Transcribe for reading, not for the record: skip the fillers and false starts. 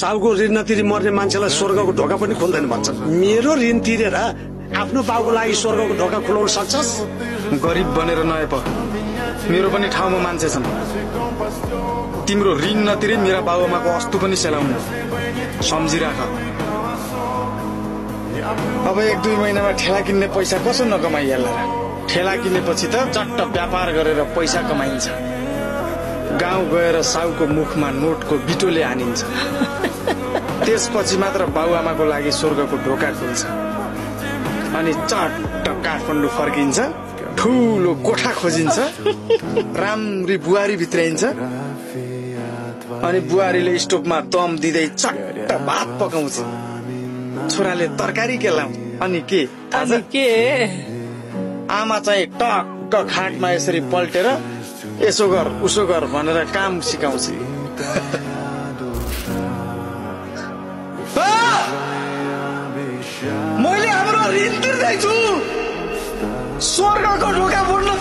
साउको ऋण नतिरी मर्ने मान्छेलाई स्वर्गको ढोका पनि खोल्दैन भन्छ। मेरो ऋण तिरेर आफ्नो बाउको लागि स्वर्गको ढोका खुलाउन सक्छस्? गरिब बनेर नआए प मेरो पनि ठाउँमा मान्छे छन्। तिम्रो ऋण नतिरे मेरा बाबुआमाको अस्तु पनि सेलाउनु, सम्झिराख। अब 1-2 महिनामा ठेला किन्ने पैसा कसो नकमाइहाल्ला र? ठेला किनेपछि त चट्ट व्यापार गरेर पैसा कमाइन्छ। गाउँ गएर साउको मुखमा नोटको बिटोले हानिन्छ। त्यसपछि मात्र बाबुआमाको लागि स्वर्गको ढोका खुल्छ। अनि चट्ट काठमाडौँ फर्किन्छ, ठुलो कोठा खोजिन्छ, राम्री बुहारी भित्राइन्छ। अनि बुहारीले स्टोभमा दम दिँदै चट्ट भात पकाउँछ। छोराले तरकारी केलाउँछ। अनि के आमा चाहिँ टक्क खाटमा यसरी पल्टेर यसो गर उसो गर भनेर काम सिकाउँछ। मैले हाम्रो ऋण तिर्दैछु, स्वर्गको ढोका फोड्न